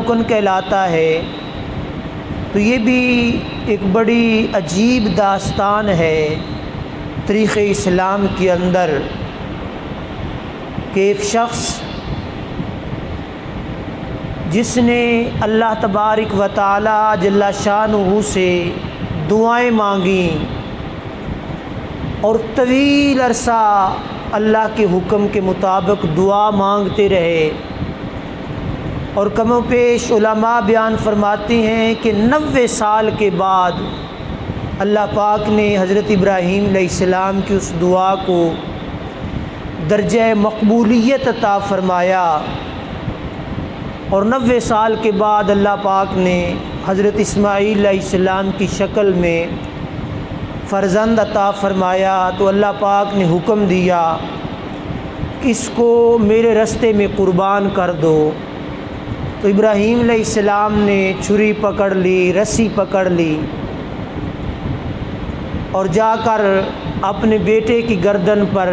رکن کہلاتا ہے۔ تو یہ بھی ایک بڑی عجیب داستان ہے تاریخ اسلام کے اندر کہ ایک شخص جس نے اللہ تبارک و تعالی جل شانہ سے دعائیں مانگیں اور طویل عرصہ اللہ کے حکم کے مطابق دعا مانگتے رہے، اور کم و بیش علماء بیان فرماتے ہیں کہ 90 سال کے بعد اللہ پاک نے حضرت ابراہیم علیہ السلام کی اس دعا کو درجہ مقبولیت عطا فرمایا، اور 90 سال کے بعد اللہ پاک نے حضرت اسماعیل علیہ السلام کی شکل میں فرزند عطا فرمایا۔ تو اللہ پاک نے حکم دیا کہ اس کو میرے راستے میں قربان کر دو۔ تو ابراہیم علیہ السلام نے چھری پکڑ لی، رسی پکڑ لی، اور جا کر اپنے بیٹے کی گردن پر،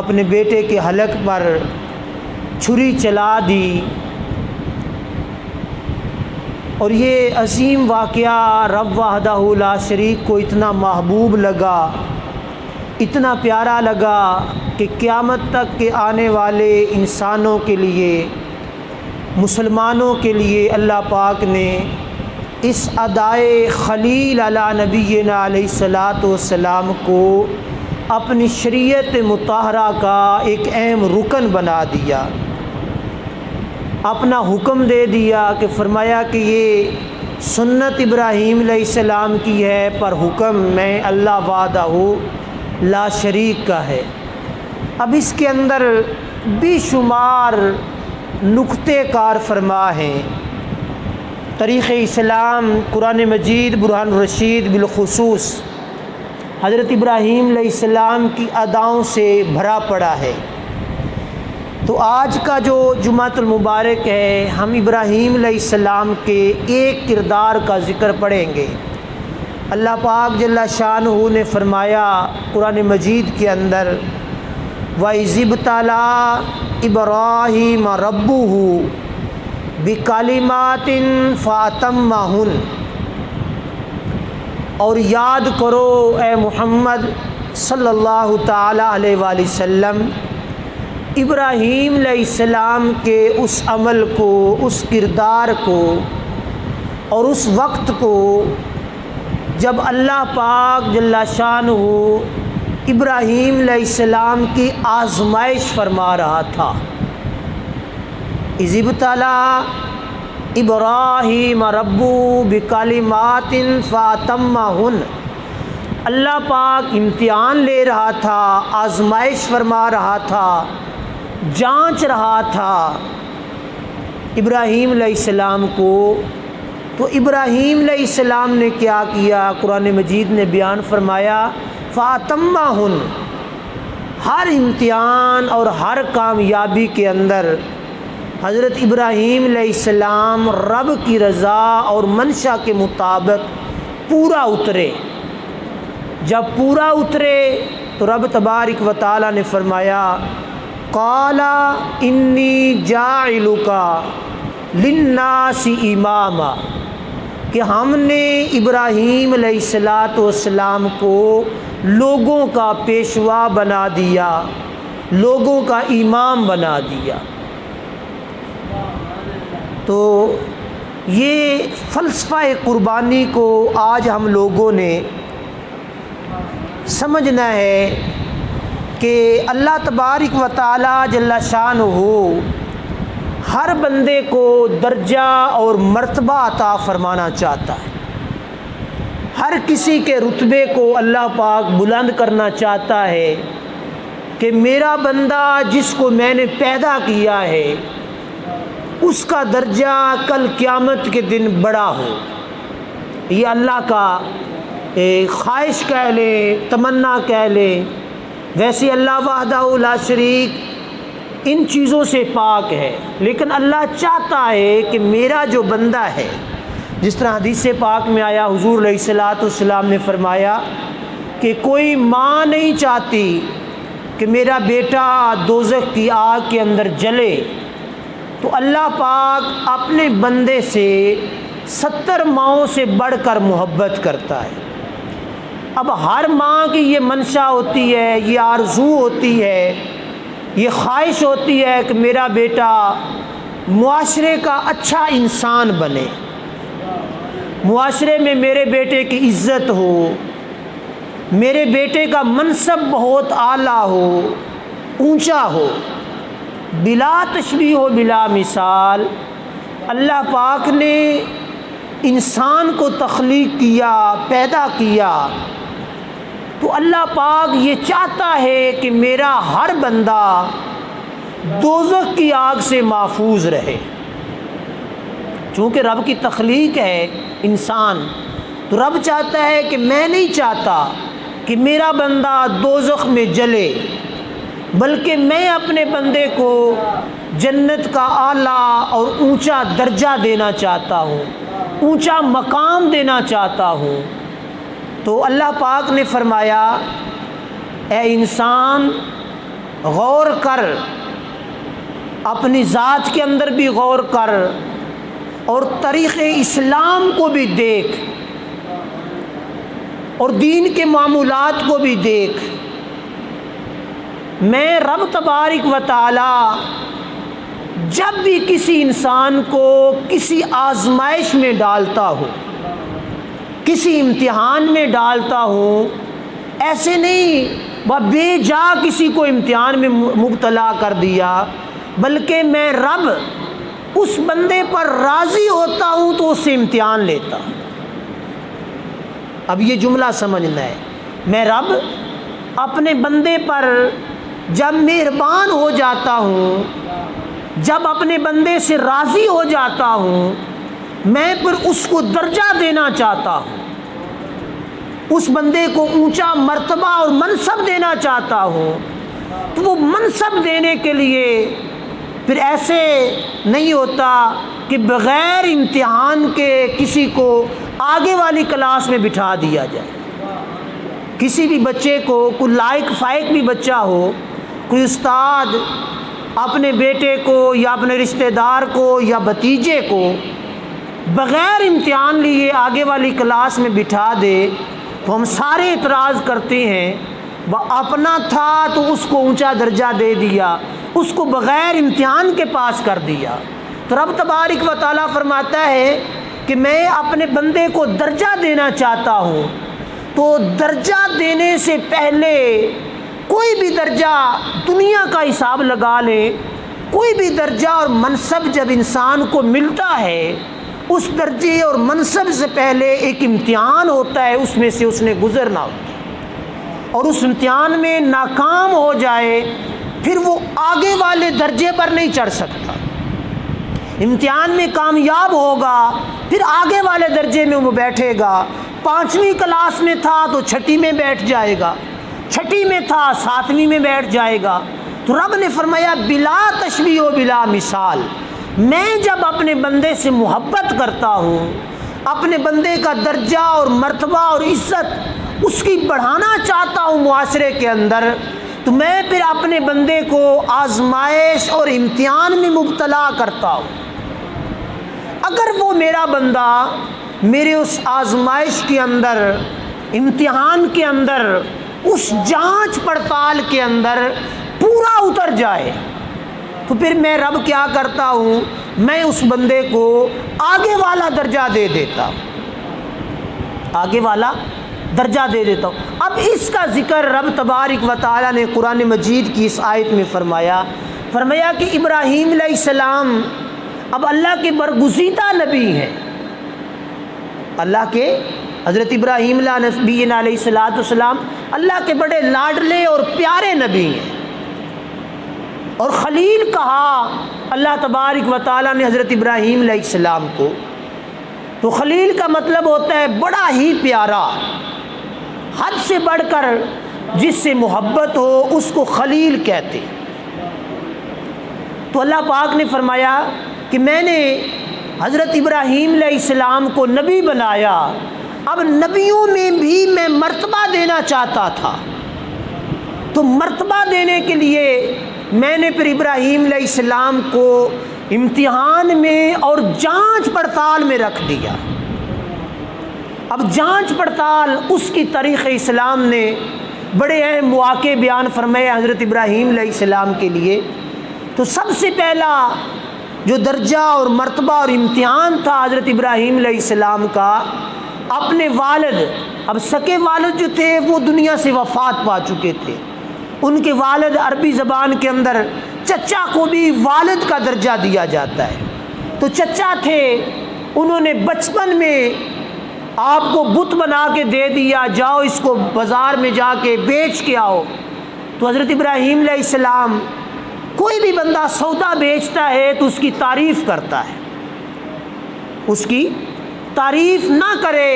اپنے بیٹے کے حلق پر چھری چلا دی۔ اور یہ عظیم واقعہ رب وحدہ لا شریک کو اتنا محبوب لگا، اتنا پیارا لگا کہ قیامت تک کے آنے والے انسانوں کے لیے، مسلمانوں کے لیے اللہ پاک نے اس ادائے خلیل علی نبینا علیہ الصلاۃ والسلام کو اپنی شریعت مطہرہ کا ایک اہم رکن بنا دیا، اپنا حکم دے دیا کہ فرمایا کہ یہ سنت ابراہیم علیہ السلام کی ہے، پر حکم میں اللہ وحدہ لا شریک کا ہے۔ اب اس کے اندر بے شمار نقطے کار فرما ہیں۔ تاریخ اسلام قرآن مجید برہان الرشید بالخصوص حضرت ابراہیم علیہ السلام کی اداؤں سے بھرا پڑا ہے۔ تو آج کا جو جمعۃ المبارک ہے، ہم ابراہیم علیہ السلام کے ایک کردار کا ذکر پڑھیں گے۔ اللہ پاک جل شانہ نے فرمایا قرآن مجید کے اندر، وَإِذِ ابْتَلَىٰ إِبْرَاهِيمَ رَبُّهُ بِكَلِمَاتٍ فَأَتَمَّهُنَّ، اور یاد کرو اے محمد صلی اللہ تعالیٰ علیہ وآلہ وسلم ابراہیم علیہ السلام کے اس عمل کو، اس کردار کو، اور اس وقت کو جب اللہ پاک جل شانہ ابراہیم علیہ السلام کی آزمائش فرما رہا تھا۔ اذ ابتلیٰ ابراہیم ربہ بکلمات فاتمہن، اللہ پاک امتحان لے رہا تھا، آزمائش فرما رہا تھا، جانچ رہا تھا ابراہیم علیہ السلام کو۔ تو ابراہیم علیہ السلام نے کیا کیا؟ قرآن مجید نے بیان فرمایا فَأَتَمَّهُنْ، ہر امتحان اور ہر کامیابی کے اندر حضرت ابراہیم علیہ السلام رب کی رضا اور منشا کے مطابق پورا اترے۔ جب پورا اترے تو رب تبارک و تعالی نے فرمایا قَالَ إِنِّي جَاعِلُكَ لِلنَّاسِ إِمَامًا، کہ ہم نے ابراہیم علیہ السلام کو لوگوں کا پیشوا بنا دیا، لوگوں کا امام بنا دیا۔ تو یہ فلسفہ قربانی کو آج ہم لوگوں نے سمجھنا ہے کہ اللہ تبارک و تعالی جل شانہ ہر بندے کو درجہ اور مرتبہ عطا فرمانا چاہتا ہے، ہر کسی کے رتبے کو اللہ پاک بلند کرنا چاہتا ہے کہ میرا بندہ جس کو میں نے پیدا کیا ہے اس کا درجہ کل قیامت کے دن بڑا ہو۔ یہ اللہ کا خواہش کہہ لیں، تمنا کہہ لیں۔ ویسے اللہ وحدہ لا شریک ان چیزوں سے پاک ہے، لیکن اللہ چاہتا ہے کہ میرا جو بندہ ہے، جس طرح حدیث پاک میں آیا حضور علیہ الصلوۃ والسلام نے فرمایا کہ کوئی ماں نہیں چاہتی کہ میرا بیٹا دوزخ کی آگ کے اندر جلے، تو اللہ پاک اپنے بندے سے 70 ماؤں سے بڑھ کر محبت کرتا ہے۔ اب ہر ماں کی یہ منشا ہوتی ہے، یہ آرزو ہوتی ہے، یہ خواہش ہوتی ہے کہ میرا بیٹا معاشرے کا اچھا انسان بنے، معاشرے میں میرے بیٹے کی عزت ہو، میرے بیٹے کا منصب بہت اعلیٰ ہو، اونچا ہو۔ بلا تشبیہ و بلا مثال اللہ پاک نے انسان کو تخلیق کیا، پیدا کیا، تو اللہ پاک یہ چاہتا ہے کہ میرا ہر بندہ دوزخ کی آگ سے محفوظ رہے۔ چونکہ رب کی تخلیق ہے انسان، تو رب چاہتا ہے کہ میں نہیں چاہتا کہ میرا بندہ دوزخ میں جلے، بلکہ میں اپنے بندے کو جنت کا اعلیٰ اور اونچا درجہ دینا چاہتا ہوں، اونچا مقام دینا چاہتا ہوں۔ تو اللہ پاک نے فرمایا اے انسان غور کر، اپنی ذات کے اندر بھی غور کر اور طریق اسلام کو بھی دیکھ اور دین کے معمولات کو بھی دیکھ۔ میں رب تبارک و تعالی جب بھی کسی انسان کو کسی آزمائش میں ڈالتا ہوں، کسی امتحان میں ڈالتا ہوں، ایسے نہیں بے جا کسی کو امتحان میں مبتلا کر دیا، بلکہ میں رب اس بندے پر راضی ہوتا ہوں تو اس سے امتحان لیتا ہوں۔ اب یہ جملہ سمجھنا ہے، میں رب اپنے بندے پر جب مہربان ہو جاتا ہوں، جب اپنے بندے سے راضی ہو جاتا ہوں، میں پھر اس کو درجہ دینا چاہتا ہوں، اس بندے کو اونچا مرتبہ اور منصب دینا چاہتا ہوں۔ تو وہ منصب دینے کے لیے پھر ایسے نہیں ہوتا کہ بغیر امتحان کے کسی کو آگے والی کلاس میں بٹھا دیا جائے۔ کسی بھی بچے کو، کوئی لائق فائق بھی بچہ ہو، کوئی استاد اپنے بیٹے کو یا اپنے رشتہ دار کو یا بھتیجے کو بغیر امتحان لیے آگے والی کلاس میں بٹھا دے تو ہم سارے اعتراض کرتے ہیں، وہ اپنا تھا تو اس کو اونچا درجہ دے دیا، اس کو بغیر امتحان کے پاس کر دیا۔ تو رب تبارک و تعالیٰ فرماتا ہے کہ میں اپنے بندے کو درجہ دینا چاہتا ہوں، تو درجہ دینے سے پہلے کوئی بھی درجہ دنیا کا حساب لگا لے، کوئی بھی درجہ اور منصب جب انسان کو ملتا ہے، اس درجے اور منصب سے پہلے ایک امتحان ہوتا ہے، اس میں سے اس نے گزرنا ہوتا ہے، اور اس امتحان میں ناکام ہو جائے پھر وہ آگے والے درجے پر نہیں چڑھ سکتا۔ امتحان میں کامیاب ہوگا پھر آگے والے درجے میں وہ بیٹھے گا۔ 5ویں کلاس میں تھا تو 6ٹھی میں بیٹھ جائے گا، 6ٹھی میں تھا 7ویں میں بیٹھ جائے گا۔ تو رب نے فرمایا بلا تشبیہ و بلا مثال، میں جب اپنے بندے سے محبت کرتا ہوں، اپنے بندے کا درجہ اور مرتبہ اور عزت اس کی بڑھانا چاہتا ہوں معاشرے کے اندر، تو میں پھر اپنے بندے کو آزمائش اور امتحان میں مبتلا کرتا ہوں۔ اگر وہ میرا بندہ میرے اس آزمائش کے اندر، امتحان کے اندر، اس جانچ پڑتال کے اندر پورا اتر جائے تو پھر میں رب کیا کرتا ہوں، میں اس بندے کو آگے والا درجہ دے دیتا ہوں، آگے والا درجہ دے دیتا ہوں۔ اب اس کا ذکر رب تبارک و تعالیٰ نے قرآن مجید کی اس آیت میں فرمایا کہ ابراہیم علیہ السلام اب اللہ کے برگزیدہ نبی ہیں، اللہ کے حضرت ابراہیم علیہ السلام اللہ کے بڑے لاڈلے اور پیارے نبی ہیں، اور خلیل کہا اللہ تبارک و تعالیٰ نے حضرت ابراہیم علیہ السلام کو۔ تو خلیل کا مطلب ہوتا ہے بڑا ہی پیارا، حد سے بڑھ کر جس سے محبت ہو اس کو خلیل کہتے۔ تو اللہ پاک نے فرمایا کہ میں نے حضرت ابراہیم علیہ السلام کو نبی بنایا، اب نبیوں میں بھی میں مرتبہ دینا چاہتا تھا، تو مرتبہ دینے کے لیے میں نے پھر ابراہیم علیہ السلام کو امتحان میں اور جانچ پڑتال میں رکھ دیا۔ اب جانچ پڑتال اس کی تاریخ اسلام نے بڑے اہم مواقع بیان فرمائے حضرت ابراہیم علیہ السلام کے لیے۔ تو سب سے پہلا جو درجہ اور مرتبہ اور امتحان تھا حضرت ابراہیم علیہ السلام کا، اپنے والد، اب سکے والد جو تھے وہ دنیا سے وفات پا چکے تھے، ان کے والد عربی زبان کے اندر چچا کو بھی والد کا درجہ دیا جاتا ہے، تو چچا تھے، انہوں نے بچپن میں آپ کو بت بنا کے دے دیا، جاؤ اس کو بازار میں جا کے بیچ کے آؤ۔ تو حضرت ابراہیم علیہ السلام، کوئی بھی بندہ سودا بیچتا ہے تو اس کی تعریف کرتا ہے، اس کی تعریف نہ کرے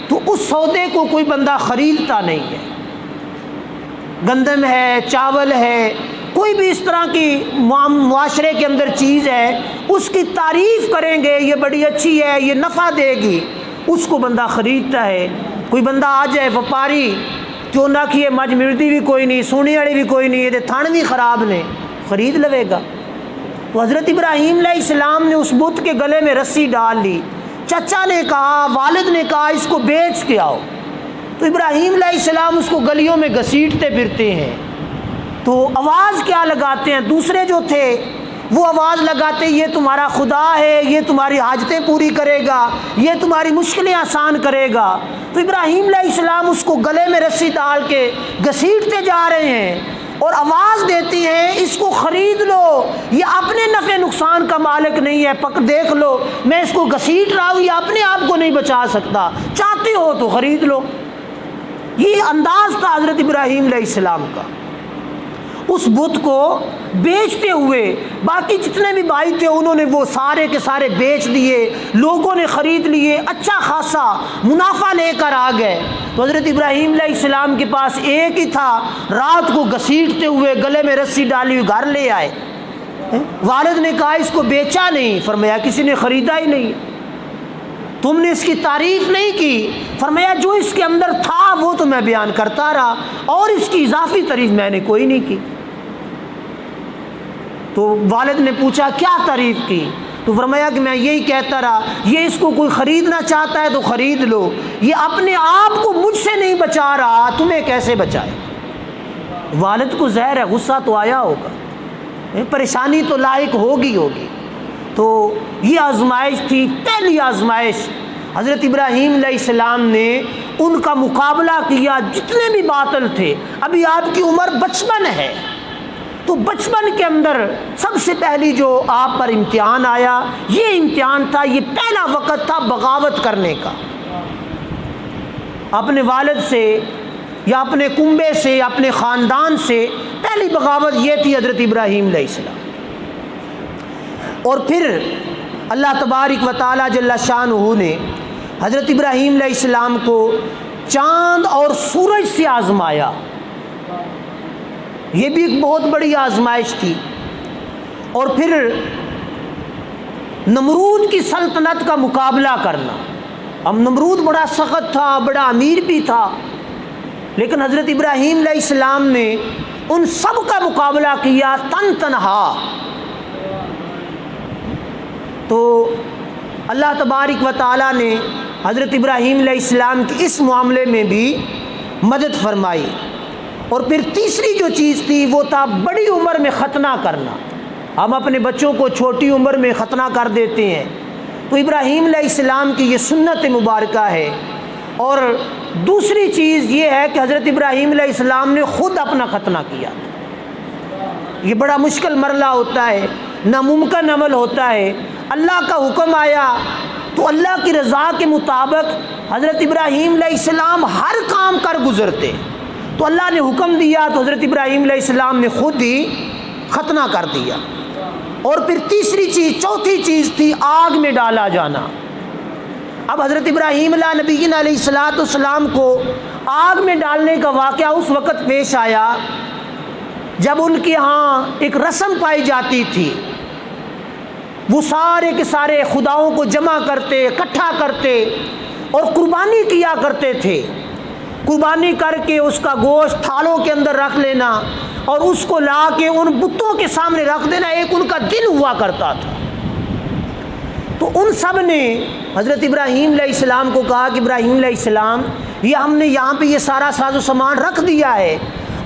تو اس سودے کو کوئی بندہ خریدتا نہیں ہے۔ گندم ہے، چاول ہے، کوئی بھی اس طرح کی معاشرے کے اندر چیز ہے، اس کی تعریف کریں گے، یہ بڑی اچھی ہے، یہ نفع دے گی، اس کو بندہ خریدتا ہے۔ کوئی بندہ آ جائے وپاری، جو نہ کیے مجھ مردی بھی کوئی نہیں، سونی والی بھی کوئی نہیں، یہ تھن بھی خراب نے، خرید لوے گا۔ تو حضرت ابراہیم علیہ السلام نے اس بت کے گلے میں رسی ڈال لی، چچا نے کہا، والد نے کہا اس کو بیچ کے آؤ۔ تو ابراہیم علیہ السلام اس کو گلیوں میں گھسیٹتے پھرتے ہیں، تو آواز کیا لگاتے ہیں؟ دوسرے جو تھے وہ آواز لگاتے، یہ تمہارا خدا ہے، یہ تمہاری حاجتیں پوری کرے گا، یہ تمہاری مشکلیں آسان کرے گا۔ تو ابراہیم علیہ السلام اس کو گلے میں رسی ڈال کے گھسیٹتے جا رہے ہیں اور آواز دیتی ہیں، اس کو خرید لو، یہ اپنے نفع نقصان کا مالک نہیں ہے، دیکھ لو میں اس کو گھسیٹ رہا ہوں، یہ اپنے آپ کو نہیں بچا سکتا، چاہتے ہو تو خرید لو۔ یہ انداز تھا حضرت ابراہیم علیہ السلام کا۔ اس بت کو بیچتے ہوئے باقی جتنے بھی بھائی تھے انہوں نے وہ سارے کے سارے بیچ دیے، لوگوں نے خرید لیے، اچھا خاصا منافع لے کر آ گئے۔ تو حضرت ابراہیم علیہ السلام کے پاس ایک ہی تھا، رات کو گھسیٹتے ہوئے گلے میں رسی ڈالی ہوئی گھر لے آئے۔ والد نے کہا اس کو بیچا نہیں، فرمایا کسی نے خریدا ہی نہیں، تم نے اس کی تعریف نہیں کی، فرمایا جو اس کے اندر تھا وہ تو میں بیان کرتا رہا، اور اس کی اضافی تعریف میں نے کوئی نہیں کی۔ تو والد نے پوچھا کیا تعریف کی؟ تو فرمایا کہ میں یہی کہتا رہا، یہ اس کو کوئی خریدنا چاہتا ہے تو خرید لو، یہ اپنے آپ کو مجھ سے نہیں بچا رہا، تمہیں کیسے بچائے؟ والد کو ظاہر ہے غصہ تو آیا ہوگا، پریشانی تو لاحق ہوگی۔ تو یہ آزمائش تھی، پہلی آزمائش۔ حضرت ابراہیم علیہ السلام نے ان کا مقابلہ کیا، جتنے بھی باطل تھے۔ ابھی آپ کی عمر بچپن ہے، تو بچپن کے اندر سب سے پہلی جو آپ پر امتحان آیا، یہ امتحان تھا، یہ پہلا وقت تھا بغاوت کرنے کا۔ اپنے والد سے یا اپنے کنبے سے، اپنے خاندان سے پہلی بغاوت یہ تھی حضرت ابراہیم علیہ السلام۔ اور پھر اللہ تبارک و تعالی جل شانہ نے حضرت ابراہیم علیہ السلام کو چاند اور سورج سے آزمایا، یہ بھی ایک بہت بڑی آزمائش تھی۔ اور پھر نمرود کی سلطنت کا مقابلہ کرنا۔ اب نمرود بڑا سخت تھا، بڑا امیر بھی تھا، لیکن حضرت ابراہیم علیہ السلام نے ان سب کا مقابلہ کیا تن تنہا۔ تو اللہ تبارک و تعالیٰ نے حضرت ابراہیم علیہ السلام کی اس معاملے میں بھی مدد فرمائی۔ اور پھر تیسری جو چیز تھی وہ تھا بڑی عمر میں ختنہ کرنا۔ ہم اپنے بچوں کو چھوٹی عمر میں ختنہ کر دیتے ہیں، تو ابراہیم علیہ السلام کی یہ سنت مبارکہ ہے۔ اور دوسری چیز یہ ہے کہ حضرت ابراہیم علیہ السلام نے خود اپنا ختنہ کیا۔ یہ بڑا مشکل مرحلہ ہوتا ہے، ناممکن عمل ہوتا ہے۔ اللہ کا حکم آیا تو اللہ کی رضا کے مطابق حضرت ابراہیم علیہ السلام ہر کام کر گزرتے، تو اللہ نے حکم دیا تو حضرت ابراہیم علیہ السلام نے خود ہی ختنہ کر دیا۔ اور پھر تیسری چیز، چوتھی چیز تھی آگ میں ڈالا جانا۔ اب حضرت ابراہیم علیہ نبینا علیہ الصلوۃ والسلام کو آگ میں ڈالنے کا واقعہ اس وقت پیش آیا جب ان کے ہاں ایک رسم پائی جاتی تھی، وہ سارے کے سارے خداؤں کو جمع کرتے، اکٹھا کرتے اور قربانی کیا کرتے تھے۔ قربانی کر کے اس کا گوشت تھالوں کے اندر رکھ لینا اور اس کو لا کے ان بتوں کے سامنے رکھ دینا، ایک ان کا دن ہوا کرتا تھا۔ تو ان سب نے حضرت ابراہیم علیہ السلام کو کہا کہ ابراہیم علیہ السلام، یہ ہم نے یہاں پہ یہ سارا ساز و سامان رکھ دیا ہے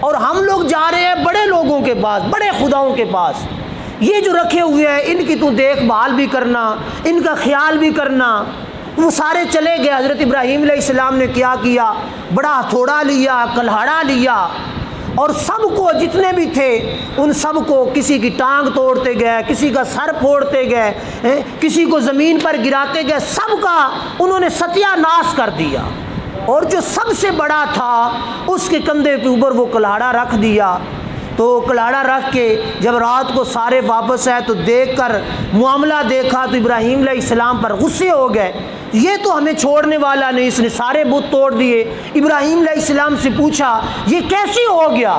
اور ہم لوگ جا رہے ہیں بڑے لوگوں کے پاس، بڑے خداؤں کے پاس، یہ جو رکھے ہوئے ہیں ان کی تو دیکھ بھال بھی کرنا، ان کا خیال بھی کرنا۔ وہ سارے چلے گئے۔ حضرت ابراہیم علیہ السلام نے کیا کیا، بڑا ہتھوڑا لیا، کلہاڑا لیا، اور سب کو جتنے بھی تھے ان سب کو کسی کی ٹانگ توڑتے گئے، کسی کا سر پھوڑتے گئے، کسی کو زمین پر گراتے گئے، سب کا انہوں نے ستیہ ناش کر دیا۔ اور جو سب سے بڑا تھا اس کے کندھے کے اوپر وہ کلہاڑا رکھ دیا۔ تو کلہاڑا رکھ کے جب رات کو سارے واپس آئے تو دیکھ کر معاملہ دیکھا تو ابراہیم علیہ السلام پر غصے ہو گئے، یہ تو ہمیں چھوڑنے والا نہیں، اس نے سارے بت توڑ دیے۔ ابراہیم علیہ السلام سے پوچھا یہ کیسے ہو گیا؟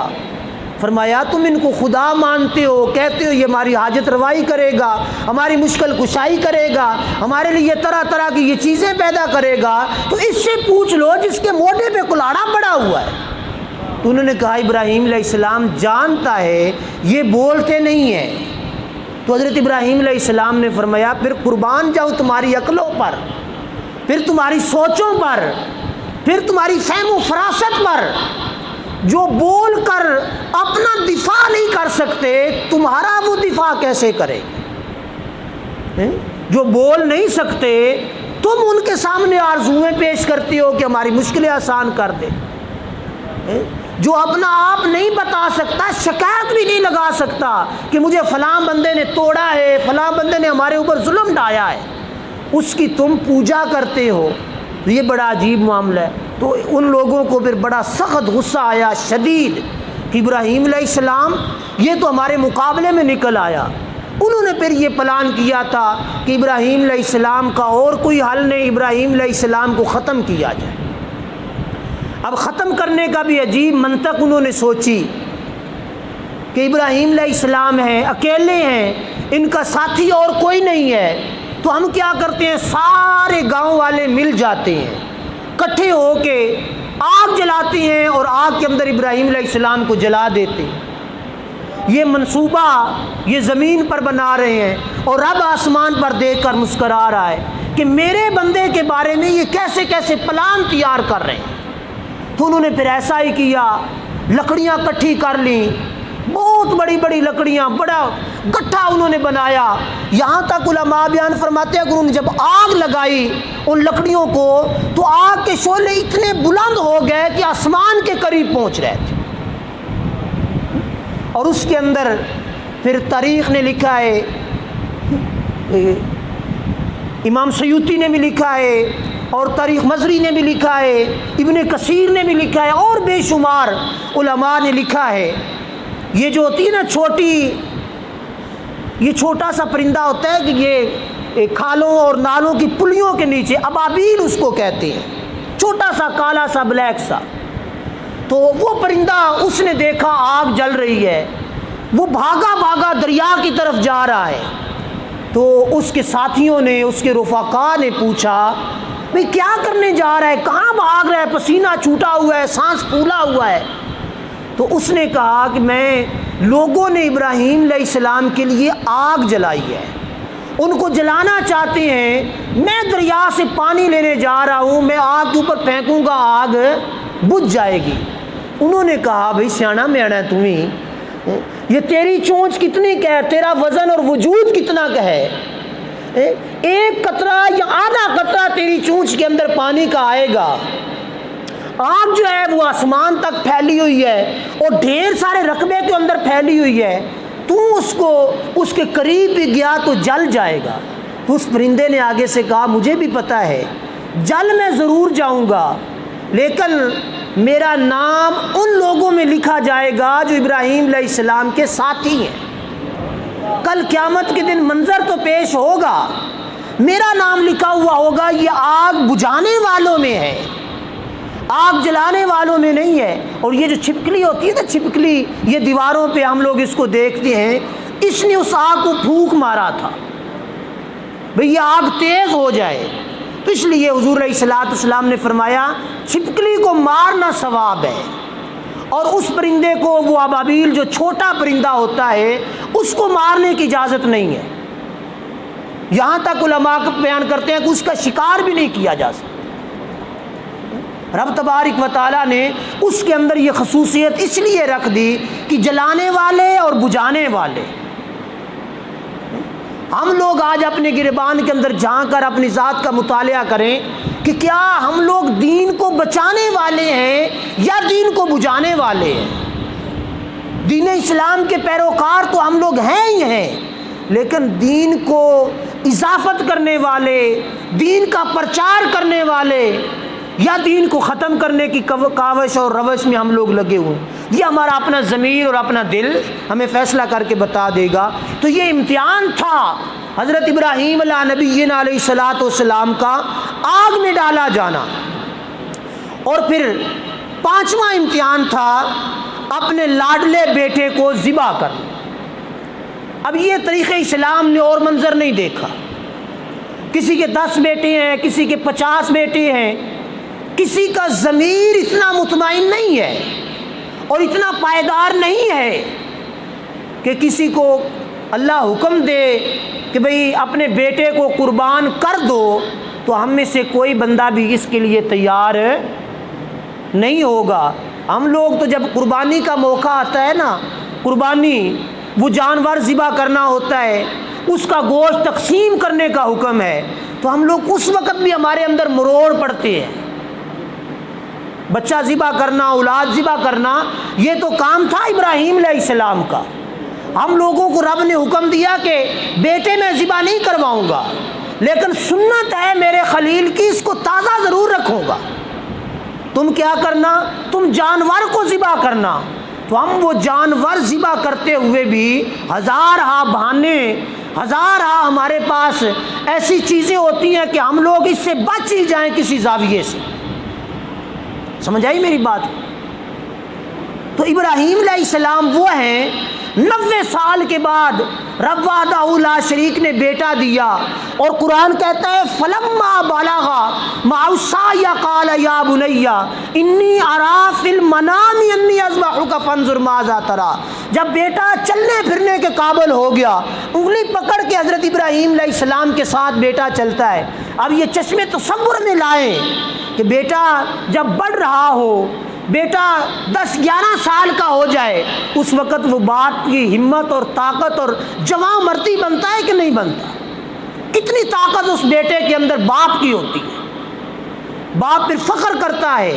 فرمایا تم ان کو خدا مانتے ہو، کہتے ہو یہ ہماری حاجت روائی کرے گا، ہماری مشکل کشائی کرے گا، ہمارے لیے طرح طرح کی یہ چیزیں پیدا کرے گا، تو اس سے پوچھ لو جس کے موڈے پہ کلاڑا پڑا ہوا ہے۔ تو انہوں نے کہا ابراہیم علیہ السلام جانتا ہے یہ بولتے نہیں ہیں۔ تو حضرت ابراہیم علیہ السلام نے فرمایا پھر قربان جاؤ تمہاری عقلوں پر، پھر تمہاری سوچوں پر، پھر تمہاری فہم و فراست پر، جو بول کر اپنا دفاع نہیں کر سکتے تمہارا وہ دفاع کیسے کرے؟ جو بول نہیں سکتے تم ان کے سامنے آرزوئیں پیش کرتے ہو کہ ہماری مشکلیں آسان کر دے۔ جو اپنا آپ نہیں بتا سکتا، شکایت بھی نہیں لگا سکتا کہ مجھے فلاں بندے نے توڑا ہے، فلاں بندے نے ہمارے اوپر ظلم ڈھایا ہے، اس کی تم پوجا کرتے ہو، یہ بڑا عجیب معاملہ ہے۔ تو ان لوگوں کو پھر بڑا سخت غصہ آیا، شدید، کہ ابراہیم علیہ السلام یہ تو ہمارے مقابلے میں نکل آیا۔ انہوں نے پھر یہ پلان کیا تھا کہ ابراہیم علیہ السلام کا اور کوئی حل نہیں، ابراہیم علیہ السلام کو ختم کیا جائے۔ اب ختم کرنے کا بھی عجیب منطق انہوں نے سوچی کہ ابراہیم علیہ السلام ہیں، اکیلے ہیں، ان کا ساتھی اور کوئی نہیں ہے، تو ہم کیا کرتے ہیں سارے گاؤں والے مل جاتے ہیں، اکٹھے ہو کے آگ جلاتے ہیں اور آگ کے اندر ابراہیم علیہ السلام کو جلا دیتے ہیں۔ یہ منصوبہ یہ زمین پر بنا رہے ہیں اور رب آسمان پر دیکھ کر مسکرا رہا ہے کہ میرے بندے کے بارے میں یہ کیسے کیسے پلان تیار کر رہے ہیں۔ تو انہوں نے پھر ایسا ہی کیا، لکڑیاں کٹھی کر لیں، بہت بڑی بڑی لکڑیاں، بڑا گٹھا انہوں نے بنایا۔ یہاں تک علماء بیان فرماتے ہیں کہ انہوں نے جب آگ لگائی ان لکڑیوں کو تو آگ کے شعلے اتنے بلند ہو گئے کہ آسمان کے قریب پہنچ رہے تھے۔ اور اس کے اندر پھر تاریخ نے لکھا ہے، امام سیوطی نے بھی لکھا ہے اور تاریخ مزری نے بھی لکھا ہے، ابن کثیر نے بھی لکھا ہے اور بے شمار علماء نے لکھا ہے، یہ جو ہوتی ہے نا یہ چھوٹا سا پرندہ ہوتا ہے کہ یہ کھالوں اور نالوں کی پلیوں کے نیچے ابابیل اس کو کہتے ہیں، چھوٹا سا کالا سا بلیک سا۔ تو وہ پرندہ اس نے دیکھا آگ جل رہی ہے، وہ بھاگا بھاگا دریا کی طرف جا رہا ہے۔ تو اس کے ساتھیوں نے، اس کے رفقا نے پوچھا بھئی کیا کرنے جا رہا ہے، کہاں بھاگ رہا ہے، پسینہ چھوٹا ہوا ہے، سانس پھولا ہوا ہے۔ تو اس نے کہا کہ لوگوں نے ابراہیم علیہ السلام کے لیے آگ جلائی ہے، ان کو جلانا چاہتے ہیں، میں دریا سے پانی لینے جا رہا ہوں، میں آگ کے اوپر پھینکوں گا آگ بجھ جائے گی۔ انہوں نے کہا بھئی سیانا میانا ہے تمہیں، یہ تیری چونچ کتنی کا ہے، تیرا وزن اور وجود کتنا کا ہے، ایک قطرہ یا آدھا قطرہ تیری چونچ کے اندر پانی کا آئے گا، آگ جو ہے وہ آسمان تک پھیلی ہوئی ہے اور ڈھیر سارے رقبے کے اندر پھیلی ہوئی ہے، تو اس کے قریب بھی گیا تو جل جائے گا۔ تو اس پرندے نے آگے سے کہا مجھے بھی پتہ ہے جل میں ضرور جاؤں گا، لیکن میرا نام ان لوگوں میں لکھا جائے گا جو ابراہیم علیہ السلام کے ساتھی ہیں۔ کل قیامت کے دن منظر تو پیش ہوگا، میرا نام لکھا ہوا ہوگا، یہ آگ بجھانے والوں میں ہے، آگ جلانے والوں میں نہیں ہے۔ اور یہ جو چھپکلی ہوتی ہے نا، چھپکلی، یہ دیواروں پہ ہم لوگ اس کو دیکھتے ہیں، اس نے اس آگ کو پھونک مارا تھا بھئی یہ آگ تیز ہو جائے، تو اس لیے حضور علیہ الصلوۃ والسلام نے فرمایا چھپکلی کو مارنا ثواب ہے، اور اس پرندے کو، وہ ابابیل جو چھوٹا پرندہ ہوتا ہے، اس کو مارنے کی اجازت نہیں ہے۔ یہاں تک علماء بیان کرتے ہیں کہ اس کا شکار بھی نہیں کیا جا سکتا۔ رب تبارک و تعالیٰ نے اس کے اندر یہ خصوصیت اس لیے رکھ دی کہ جلانے والے اور بجھانے والے، ہم لوگ آج اپنے گریبان کے اندر جھانک کر اپنی ذات کا مطالعہ کریں کہ کیا ہم لوگ دین کو بچانے والے ہیں یا دین کو بجھانے والے ہیں۔ دین اسلام کے پیروکار تو ہم لوگ ہیں ہی ہیں، لیکن دین کو اضافت کرنے والے، دین کا پرچار کرنے والے یا دین کو ختم کرنے کی کاوش اور روش میں ہم لوگ لگے ہوئے ہیں۔ یہ ہمارا اپنا ضمیر اور اپنا دل ہمیں فیصلہ کر کے بتا دے گا۔ تو یہ امتحان تھا حضرت ابراہیم علیہ نبینا علیہ الصلوۃ والسلام کا آگ میں ڈالا جانا، اور پھر پانچواں امتحان تھا اپنے لاڈلے بیٹے کو ذبح کرنا۔ اب یہ طریقہ اسلام نے اور منظر نہیں دیکھا، کسی کے 10 بیٹے ہیں، کسی کے 50 بیٹے ہیں، کسی کا ضمیر اتنا مطمئن نہیں ہے اور اتنا پائیدار نہیں ہے کہ کسی کو اللہ حکم دے کہ بھئی اپنے بیٹے کو قربان کر دو تو ہم میں سے کوئی بندہ بھی اس کے لیے تیار نہیں ہوگا۔ ہم لوگ تو جب قربانی کا موقع آتا ہے نا، قربانی وہ جانور ذبح کرنا ہوتا ہے، اس کا گوشت تقسیم کرنے کا حکم ہے، تو ہم لوگ اس وقت بھی ہمارے اندر مروڑ پڑتے ہیں۔ بچہ ذبح کرنا، اولاد ذبح کرنا، یہ تو کام تھا ابراہیم علیہ السلام کا۔ ہم لوگوں کو رب نے حکم دیا کہ بیٹے میں ذبح نہیں کرواؤں گا، لیکن سنت ہے میرے خلیل کی، اس کو تازہ ضرور رکھوں گا۔ تم کیا کرنا؟ تم جانور کو ذبح کرنا۔ تو ہم وہ جانور ذبح کرتے ہوئے بھی ہزارہا بہانے، ہزارہا ہمارے پاس ایسی چیزیں ہوتی ہیں کہ ہم لوگ اس سے بچ ہی جائیں کسی زاویے سے۔ سمجھ آئی میری بات؟ تو ابراہیم علیہ السلام وہ ہیں 90 سال کے بعد رب وحدہ لا شریک نے بیٹا دیا، اور قرآن کہتا ہے فلما بلغ معه السعي قال یا بنی انی ارى فی المنام انی اذبحک فانظر ماذا ترى۔ جب بیٹا چلنے پھرنے کے قابل ہو گیا، انگلی پکڑ کے حضرت ابراہیم علیہ السلام کے ساتھ بیٹا چلتا ہے۔ اب یہ چشمے تصور میں لائیں کہ بیٹا جب بڑھ رہا ہو، بیٹا 10-11 سال کا ہو جائے، اس وقت وہ باپ کی ہمت اور طاقت اور جواں مرتی بنتا ہے کہ نہیں بنتا؟ کتنی طاقت اس بیٹے کے اندر باپ کی ہوتی ہے، باپ پھر فخر کرتا ہے۔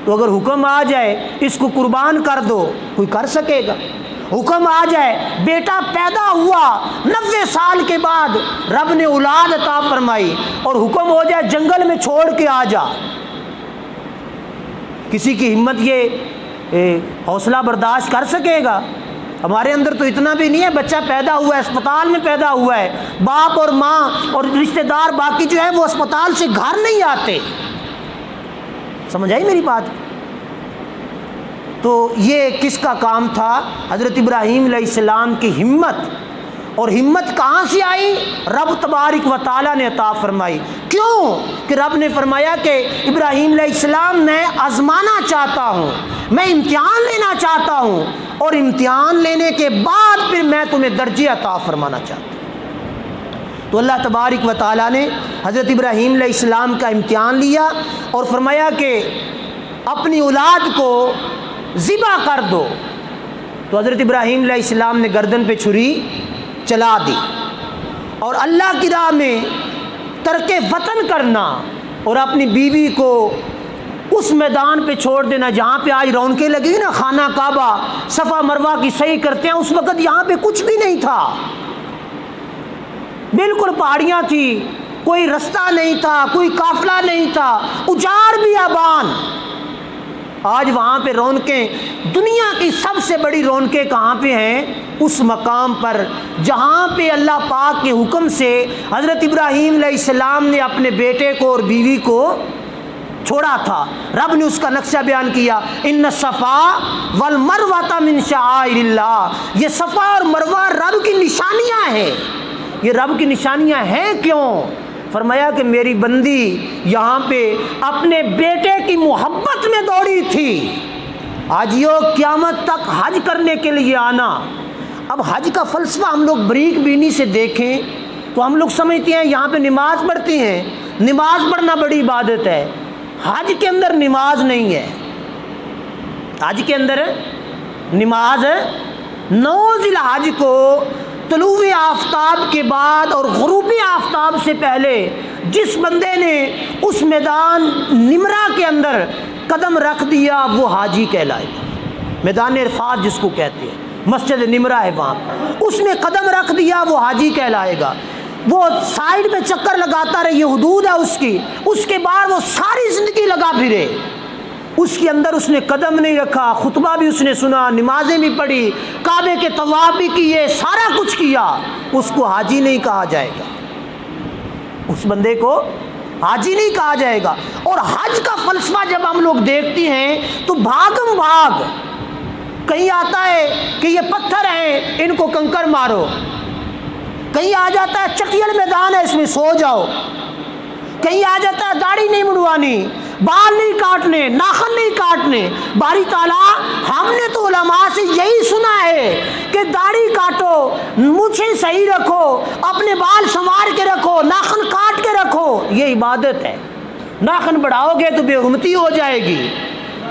تو اگر حکم آ جائے اس کو قربان کر دو، کوئی کر سکے گا؟ حکم آ جائے بیٹا پیدا ہوا 90 سال کے بعد رب نے اولاد عطا فرمائی، اور حکم ہو جائے جنگل میں چھوڑ کے آ جا، کسی کی ہمت یہ حوصلہ برداشت کر سکے گا؟ ہمارے اندر تو اتنا بھی نہیں ہے، بچہ پیدا ہوا ہے، اسپتال میں پیدا ہوا ہے، باپ اور ماں اور رشتہ دار باقی جو ہے وہ اسپتال سے گھر نہیں آتے۔ سمجھ آئی میری بات؟ تو یہ کس کا کام تھا؟ حضرت ابراہیم علیہ السلام کی ہمت، اور ہمت کہاں سے آئی؟ رب تبارک و تعالیٰ نے عطا فرمائی۔ کیوں کہ رب نے فرمایا کہ ابراہیم علیہ السلام میں آزمانا چاہتا ہوں، میں امتحان لینا چاہتا ہوں، اور امتحان لینے کے بعد پھر میں تمہیں درجے عطا فرمانا چاہتا ہوں۔ تو اللہ تبارک و تعالیٰ نے حضرت ابراہیم علیہ السلام کا امتحان لیا اور فرمایا کہ اپنی اولاد کو ذبح کر دو۔ تو حضرت ابراہیم علیہ السلام نے گردن پہ چھری چلا دی، اور اللہ کی راہ میں ترک وطن کرنا اور اپنی بیوی کو اس میدان پہ چھوڑ دینا جہاں پہ آج رونقیں لگی نا، خانہ کعبہ، صفا مروہ کی صحیح کرتے ہیں، اس وقت یہاں پہ کچھ بھی نہیں تھا، بالکل پہاڑیاں تھی، کوئی رستہ نہیں تھا، کوئی قافلہ نہیں تھا، اجاڑ بیابان۔ آج وہاں پہ رونقیں، دنیا کی سب سے بڑی رونقیں کہاں پہ ہیں؟ اس مقام پر جہاں پہ اللہ پاک کے حکم سے حضرت ابراہیم علیہ السلام نے اپنے بیٹے کو اور بیوی کو چھوڑا تھا۔ رب نے اس کا نقشہ بیان کیا، ان الصفا والمروہ من شعائر اللہ، یہ صفا اور مروہ رب کی نشانیاں ہیں۔ یہ رب کی نشانیاں ہیں کیوں؟ فرمایا کہ میری بندی یہاں پہ اپنے بیٹے کی محبت میں دوڑی تھی۔ حاجیوں قیامت تک حج کرنے کے لیے آنا۔ اب حج کا فلسفہ ہم لوگ بریک بینی سے دیکھیں تو ہم لوگ سمجھتے ہیں یہاں پہ نماز پڑھتی ہیں، نماز پڑھنا بڑی عبادت ہے۔ حج کے اندر نماز نہیں ہے، حج کے اندر نماز 9 ذی الحج کو طلوع آفتاب کے بعد اور غروب آفتاب سے پہلے جس بندے نے اس میدان نمرہ کے اندر قدم رکھ دیا وہ حاجی کہلائے گا۔ میدان عرفات جس کو کہتے ہیں، مسجد نمرہ ہے وہاں، اس میں قدم رکھ دیا وہ حاجی کہلائے گا۔ وہ سائیڈ میں چکر لگاتا رہے، یہ حدود ہے اس کی، اس کے بعد وہ ساری زندگی لگا پھرے، اس کے اندر اس نے قدم نہیں رکھا، خطبہ بھی اس نے سنا، نمازیں بھی پڑھی، کعبے کے طواف بھی کیے، سارا کچھ کیا، اس کو حاجی نہیں کہا جائے گا، اس بندے کو حاجی نہیں کہا جائے گا۔ اور حج کا فلسفہ جب ہم لوگ دیکھتے ہیں تو بھاگم بھاگ، کہیں آتا ہے کہ یہ پتھر ہیں ان کو کنکر مارو، کہیں آ جاتا ہے چٹیل میدان ہے اس میں سو جاؤ، کہیں آ جاتا ہے داڑھی نہیں منڈوانی، بال نہیں کاٹنے، ناخن نہیں کاٹنے۔ باری تعالیٰ ہم نے تو علماء سے یہی سنا ہے کہ داڑھی کاٹو، مونچھیں صحیح رکھو، اپنے بال سنوار کے رکھو، ناخن کاٹ کے رکھو، یہ عبادت ہے۔ ناخن بڑھاؤ گے تو بے حرمتی ہو جائے گی،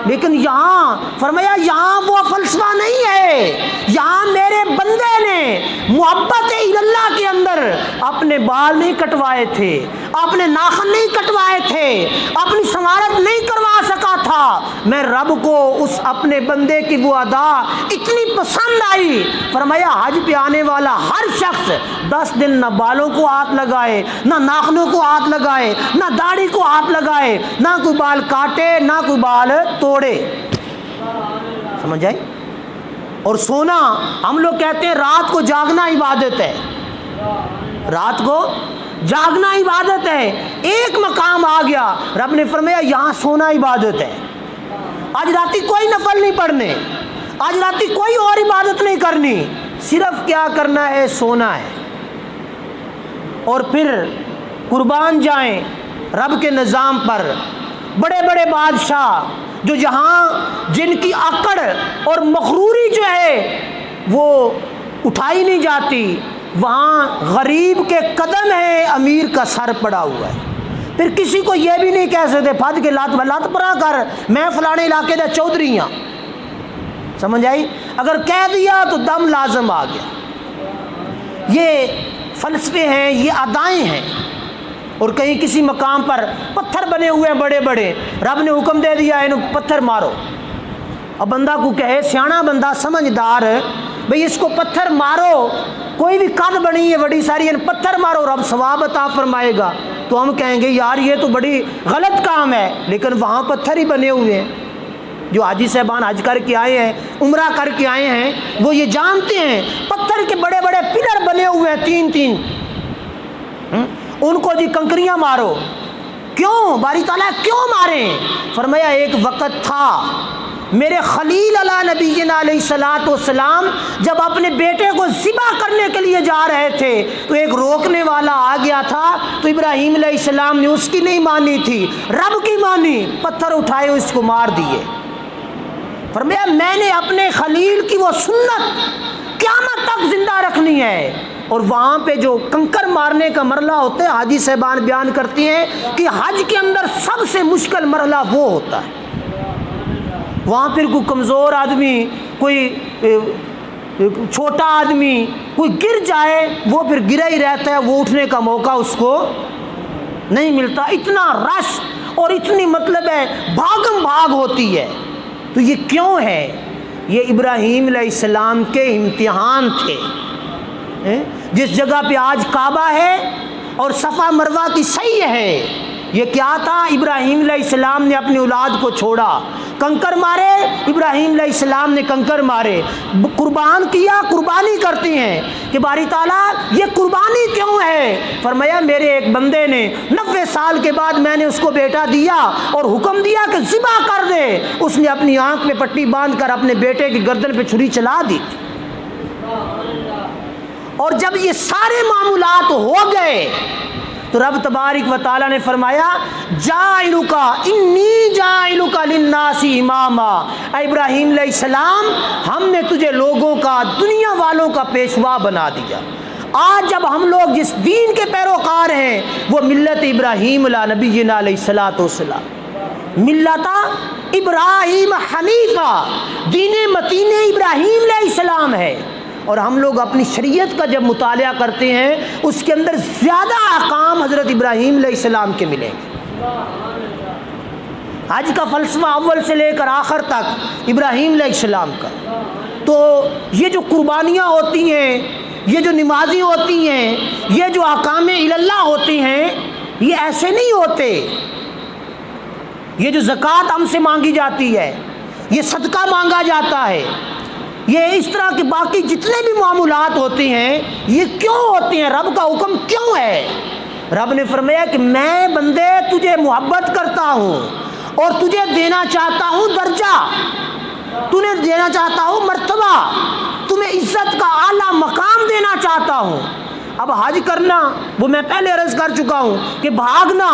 لیکن یہاں فرمایا یہاں وہ فلسفہ نہیں ہے، یہاں میرے بندے نے محبت اللہ کے اندر اپنے بال نہیں کٹوائے تھے، اپنے ناخن نہیں کٹوائے تھے، اپنی سنوارت نہیں کروا سکا تھا، میں رب کو اس اپنے بندے کی وہ ادا اتنی پسند آئی، فرمایا حج پہ آنے والا ہر شخص 10 دن نہ بالوں کو ہاتھ لگائے، نہ ناخنوں کو ہاتھ لگائے، نہ داڑھی کو ہاتھ لگائے، نہ کوئی بال کاٹے، نہ کوئی بال توڑے۔ سمجھ آئی؟ اور سونا، ہم لوگ کہتے ہیں رات کو جاگنا عبادت ہے، رات کو جاگنا عبادت ہے، ایک مقام آ گیا، رب نے فرمایا یہاں سونا عبادت ہے، آج راتی کوئی نفل نہیں پڑھنے، آج راتی کوئی اور عبادت نہیں کرنی، صرف کیا کرنا ہے؟ سونا ہے۔ اور پھر قربان جائیں رب کے نظام پر، بڑے بڑے بادشاہ جو جہاں جن کی اکڑ اور مغروری جو ہے وہ اٹھائی نہیں جاتی، وہاں غریب کے قدم ہے، امیر کا سر پڑا ہوا ہے۔ پھر کسی کو یہ بھی نہیں کہہ سکتے پھد کے لات پرا کر میں فلانے علاقے دا چودھری ہاں، سمجھ آئی؟ اگر کہہ دیا تو دم لازم آ گیا۔ یہ فلسفے ہیں، یہ ادائیں ہیں۔ اور کہیں کسی مقام پر پتھر بنے ہوئے ہیں بڑے بڑے، رب نے حکم دے دیا انہوں پتھر مارو، اب بندہ کو کہے سیاںا بندہ سمجھدار بھئی اس کو پتھر مارو، کوئی بھی قد بنی ہے بڑی ساری، ان پتھر مارو رب ثواب عطا فرمائے گا، تو ہم کہیں گے یار یہ تو بڑی غلط کام ہے، لیکن وہاں پتھر ہی بنے ہوئے ہیں۔ جو حاجی صاحبان حج کر کے آئے ہیں، عمرہ کر کے آئے ہیں، وہ یہ جانتے ہیں پتھر کے بڑے بڑے پلر بنے ہوئے ہیں 3 ان کو جی کنکریاں مارو۔ کیوں باری تعالیٰ کیوں ماریں؟ فرمایا ایک وقت تھا میرے خلیل علی نبینا علیہ الصلوۃ والسلام جب اپنے بیٹے کو ذبح کرنے کے لیے جا رہے تھے تو ایک روکنے والا آ گیا تھا، تو ابراہیم علیہ السلام نے اس کی نہیں مانی تھی، رب کی مانی، پتھر اٹھائے اس کو مار دیے۔ فرمایا میں نے اپنے خلیل کی وہ سنت قیامت تک زندہ رکھنی ہے۔ اور وہاں پہ جو کنکر مارنے کا مرحلہ ہوتا ہے، حاجی صاحبان بیان کرتی ہیں کہ حج کے اندر سب سے مشکل مرحلہ وہ ہوتا ہے۔ وہاں پھر کوئی کمزور آدمی، کوئی چھوٹا آدمی کوئی گر جائے، وہ پھر گرا ہی رہتا ہے، وہ اٹھنے کا موقع اس کو نہیں ملتا، اتنا رش اور اتنی مطلب ہے بھاگم بھاگ ہوتی ہے۔ تو یہ کیوں ہے؟ یہ ابراہیم علیہ السلام کے امتحان تھے۔ جس جگہ پہ آج کعبہ ہے اور صفا مروہ کی سعی ہے، یہ کیا تھا؟ ابراہیم علیہ السلام نے اپنی اولاد کو چھوڑا، کنکر مارے، ابراہیم علیہ السلام نے کنکر مارے، قربان کیا، قربانی کرتے ہیں کہ باری تعالیٰ یہ قربانی کیوں ہے؟ فرمایا میرے ایک بندے نے 90 سال کے بعد میں نے اس کو بیٹا دیا اور حکم دیا کہ ذبح کر دے، اس نے اپنی آنکھ میں پٹی باندھ کر اپنے بیٹے کی گردن پہ چھری چلا دی۔ اور جب یہ سارے معمولات ہو گئے تو رب تبارک و تعالیٰ نے فرمایا جاعلک انی جاعلک للناس اماما، اے ابراہیم علیہ السلام ہم نے تجھے لوگوں کا، دنیا والوں کا پیشوا بنا دیا، آج جب ہم لوگ جس دین کے پیروکار ہیں وہ ملت ابراہیم علی نبینا علیہ الصلوۃ والسلام، ملت ابراہیم حنیفہ، دین متین ابراہیم علیہ السلام ہے، اور ہم لوگ اپنی شریعت کا جب مطالعہ کرتے ہیں اس کے اندر زیادہ احکام حضرت ابراہیم علیہ السلام کے ملیں گے۔ حج کا فلسفہ اول سے لے کر آخر تک ابراہیم علیہ السلام کا۔ تو یہ جو قربانیاں ہوتی ہیں، یہ جو نمازی ہوتی ہیں، یہ جو احکام اللہ ہوتی ہیں، یہ ایسے نہیں ہوتے۔ یہ جو زکوٰۃ ہم سے مانگی جاتی ہے، یہ صدقہ مانگا جاتا ہے، یہ اس طرح کے باقی جتنے بھی معاملات ہوتے ہیں، یہ کیوں ہوتے ہیں؟ رب کا حکم کیوں ہے؟ رب نے فرمایا کہ میں بندے تجھے محبت کرتا ہوں اور تجھے دینا چاہتا ہوں درجہ، تجھے دینا چاہتا ہوں مرتبہ، تمہیں عزت کا اعلیٰ مقام دینا چاہتا ہوں۔ اب حج کرنا، وہ میں پہلے عرض کر چکا ہوں کہ بھاگنا،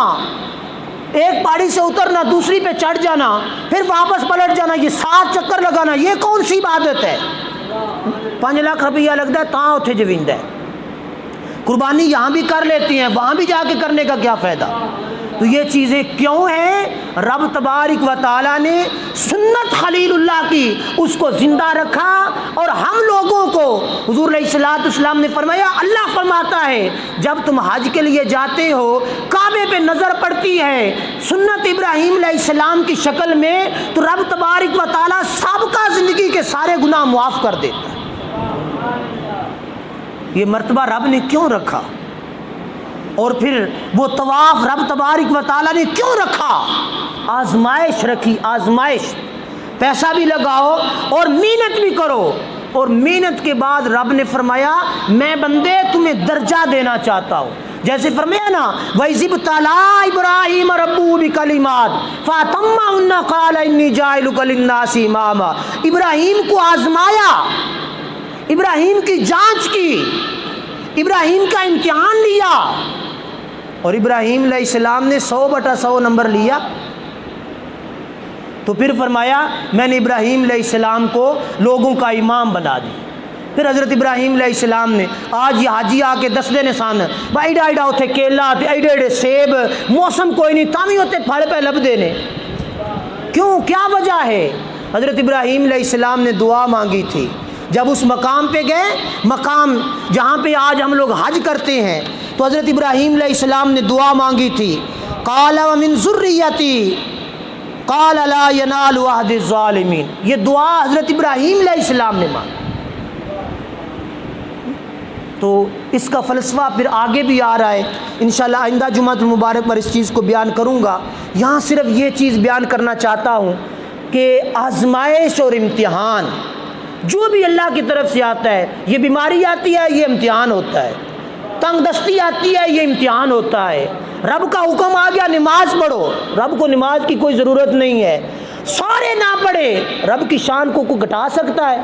ایک پہاڑی سے اترنا، دوسری پہ چڑھ جانا، پھر واپس پلٹ جانا، یہ 7 چکر لگانا، یہ کون سی عبادت ہے؟ 5 لاکھ روپیہ لگتا ہے تاں اتھے جویندہ ہے۔ قربانی یہاں بھی کر لیتی ہیں، وہاں بھی جا کے کرنے کا کیا فائدہ؟ تو یہ چیزیں کیوں ہیں؟ رب تبارک و تعالیٰ نے سنت خلیل اللہ کی اس کو زندہ رکھا، اور ہم لوگوں کو حضور علیہ الصلوۃ والسلام نے فرمایا، اللہ فرماتا ہے جب تم حج کے لیے جاتے ہو، کعبے پہ نظر پڑتی ہے سنت ابراہیم علیہ السلام کی شکل میں، تو رب تبارک و تعالیٰ سابقہ زندگی کے سارے گناہ معاف کر دیتا ہے۔ یہ مرتبہ رب نے کیوں رکھا؟ اور پھر وہ طواف رب تبارک و تعالیٰ نے کیوں رکھا؟ آزمائش رکھی، آزمائش، پیسہ بھی لگاؤ اور محنت بھی کرو، اور محنت کے بعد رب نے فرمایا میں بندے تمہیں درجہ دینا چاہتا ہوں۔ جیسے فرمایا نا وَإِذِ ابْتَلَىٰ إِبْرَاهِيمَ رَبُّهُ بِكَلِمَاتٍ فَأَتَمَّهُنَّ قَالَ إِنِّي جَاعِلُكَ لِلنَّاسِ إِمَامًا، ابراہیم کو آزمایا، ابراہیم کی جانچ کی، ابراہیم کا امتحان لیا، اور ابراہیم علیہ السلام نے 100/100 نمبر لیا۔ تو پھر فرمایا میں نے ابراہیم علیہ السلام کو لوگوں کا امام بنا دی۔ پھر حضرت ابراہیم علیہ السلام نے، آج یہ حاجی آ کے دس دینے سان ایڈا ایڈا اتنے کیلا، ایڈے ایڈے سیب، موسم کوئی نہیں تامی ہوتے پھڑ پہ لب دینے، کیوں؟ کیا وجہ ہے؟ حضرت ابراہیم علیہ السلام نے دعا مانگی تھی۔ جب اس مقام پہ گئے، مقام جہاں پہ آج ہم لوگ حج کرتے ہیں، تو حضرت ابراہیم علیہ السلام نے دعا مانگی تھی، قال ومن ذریتی قال لا ینال عہد الظالمین، یہ دعا حضرت ابراہیم علیہ السلام نے مانگی۔ تو اس کا فلسفہ پھر آگے بھی آ رہا ہے، انشاءاللہ آئندہ جمعہ المبارک پر اس چیز کو بیان کروں گا۔ یہاں صرف یہ چیز بیان کرنا چاہتا ہوں کہ آزمائش اور امتحان جو بھی اللہ کی طرف سے آتا ہے، یہ بیماری آتی ہے یہ امتحان ہوتا ہے، تنگ دستی آتی ہے یہ امتحان ہوتا ہے، رب کا حکم آ گیا نماز پڑھو، رب کو نماز کی کوئی ضرورت نہیں ہے، سارے نہ پڑھے، رب کی شان کو کوئی گھٹا سکتا ہے؟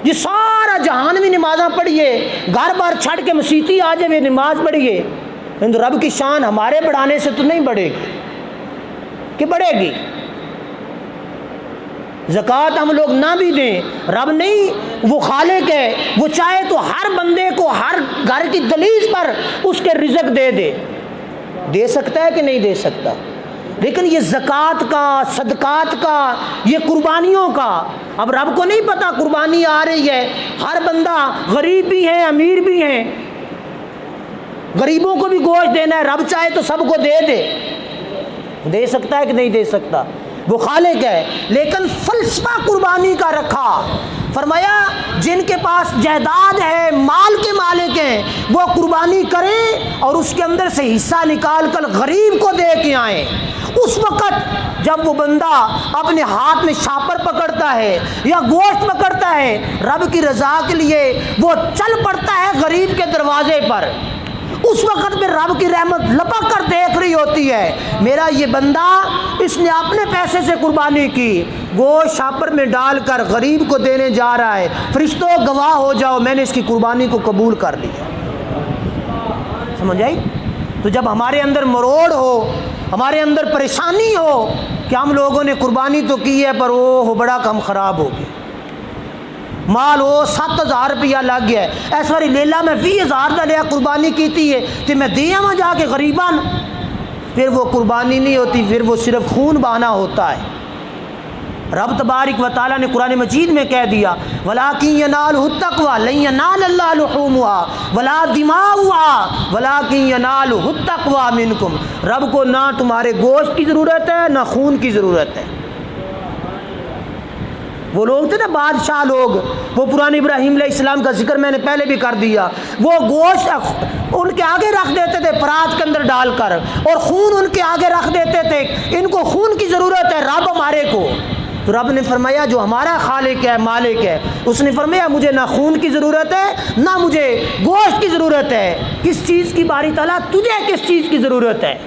یہ سارا جہان بھی نمازاں پڑھیے، گھر بار چھڑ کے مسیتی آ جائے نماز پڑھیے، رب کی شان ہمارے بڑھانے سے تو نہیں بڑھے گی کہ بڑھے گی؟ زکوٰۃ ہم لوگ نہ بھی دیں، رب نہیں، وہ خالق ہے، وہ چاہے تو ہر بندے کو ہر گھر کی دہلیز پر اس کے رزق دے سکتا ہے کہ نہیں دے سکتا؟ لیکن یہ زکوٰۃ کا، صدقات کا، یہ قربانیوں کا، اب رب کو نہیں پتہ قربانی آ رہی ہے، ہر بندہ غریب بھی ہے امیر بھی ہیں، غریبوں کو بھی گوشت دینا ہے، رب چاہے تو سب کو دے سکتا ہے کہ نہیں دے سکتا؟ وہ خالق ہے، لیکن فلسفہ قربانی کا رکھا، فرمایا جن کے پاس جائیداد ہے، مال کے مالک ہیں، وہ قربانی کریں اور اس کے اندر سے حصہ نکال کر غریب کو دے کے آئیں۔ اس وقت جب وہ بندہ اپنے ہاتھ میں شاپر پکڑتا ہے یا گوشت پکڑتا ہے، رب کی رضا کے لیے وہ چل پڑتا ہے غریب کے دروازے پر، اس وقت میں رب کی رحمت لپک کر دیکھ رہی ہوتی ہے، میرا یہ بندہ اس نے اپنے پیسے سے قربانی کی، گوشت شاپر میں ڈال کر غریب کو دینے جا رہا ہے، فرشتوں گواہ ہو جاؤ میں نے اس کی قربانی کو قبول کر لیا۔ سمجھ آئی؟ تو جب ہمارے اندر مروڑ ہو، ہمارے اندر پریشانی ہو کہ ہم لوگوں نے قربانی تو کی ہے پر وہ بڑا کم خراب ہو گیا، مال ہو 7000 روپیہ لگ گیا ہے، اس واری لیلا میں 20,000 دا لیا قربانی کیتی ہے تو میں دیا وہاں جا کے غریبان، پھر وہ قربانی نہیں ہوتی، پھر وہ صرف خون بہانا ہوتا ہے۔ رب تبارک و تعالیٰ نے قرآن مجید میں کہہ دیا وَلَٰكِن يَنَالُهُ التَّقْوَىٰ لَن يَنَالَ اللَّهُ لُحُومُهَا وَلَا دِمَاؤُهَا وَلَٰكِن يَنَالُهُ التَّقْوَىٰ مِنكُمْ، رب کو نہ تمہارے گوشت کی ضرورت ہے نہ خون کی ضرورت ہے۔ وہ لوگ تھے نا بادشاہ لوگ، وہ پرانے ابراہیم علیہ السلام کا ذکر میں نے پہلے بھی کر دیا، وہ گوشت ان کے آگے رکھ دیتے تھے پرات کے اندر ڈال کر، اور خون ان کے آگے رکھ دیتے تھے، ان کو خون کی ضرورت ہے رب ہمارے کو۔ تو رب نے فرمایا جو ہمارا خالق ہے مالک ہے، اس نے فرمایا مجھے نہ خون کی ضرورت ہے نہ مجھے گوشت کی ضرورت ہے۔ کس چیز کی باری تعالیٰ تجھے کس چیز کی ضرورت ہے؟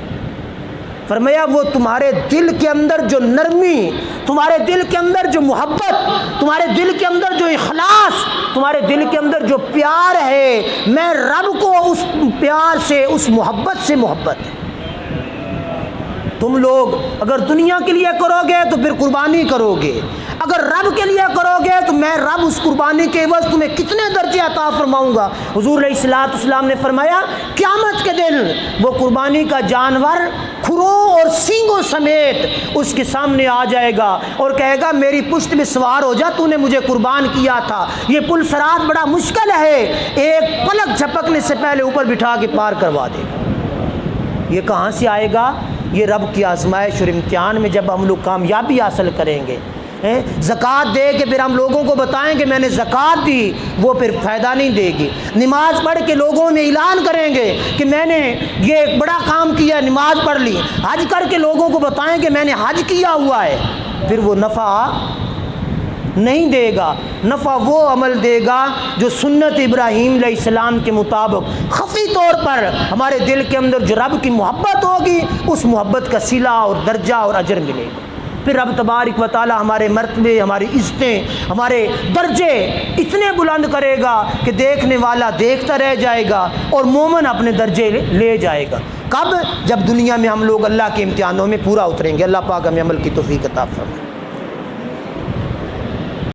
فرمایا وہ تمہارے دل کے اندر جو نرمی، تمہارے دل کے اندر جو محبت، تمہارے دل کے اندر جو اخلاص، تمہارے دل کے اندر جو پیار ہے، میں رب کو اس پیار سے، اس محبت سے محبت ہے۔ تم لوگ اگر دنیا کے لیے کرو گے تو پھر قربانی کرو گے، اگر رب کے لیے کرو گے تو میں رب اس قربانی کے عوض تمہیں کتنے درجے عطا فرماؤں گا۔ حضور علیہ السلام نے فرمایا قیامت کے دن وہ قربانی کا جانور کھروں اور سینگوں سمیت اس کے سامنے آ جائے گا اور کہے گا میری پشت میں سوار ہو جا، تو نے مجھے قربان کیا تھا۔ یہ پل صراط بڑا مشکل ہے، ایک پلک جھپکنے سے پہلے اوپر بٹھا کے پار کروا دے گا۔ یہ کہاں سے آئے گا؟ یہ رب کی آزمائش اور امتحان میں جب ہم لوگ کامیابی حاصل کریں گے، زکوٰۃ دے کے پھر ہم لوگوں کو بتائیں کہ میں نے زکوٰۃ دی، وہ پھر فائدہ نہیں دے گی۔ نماز پڑھ کے لوگوں میں اعلان کریں گے کہ میں نے یہ ایک بڑا کام کیا، نماز پڑھ لی، حج کر کے لوگوں کو بتائیں کہ میں نے حج کیا ہوا ہے، پھر وہ نفع نہیں دے گا۔ نفع وہ عمل دے گا جو سنت ابراہیم علیہ السلام کے مطابق خفی طور پر ہمارے دل کے اندر جو رب کی محبت ہوگی، اس محبت کا صلہ اور درجہ اور اجر ملے گا۔ پھر رب تبارک و تعالی ہمارے مرتبے، ہماری عزتیں، ہمارے درجے اتنے بلند کرے گا کہ دیکھنے والا دیکھتا رہ جائے گا اور مومن اپنے درجے لے جائے گا۔ کب؟ جب دنیا میں ہم لوگ اللہ کے امتحانوں میں پورا اتریں گے۔ اللہ پاک ہمیں عمل کی توفیق عطا فرمائے۔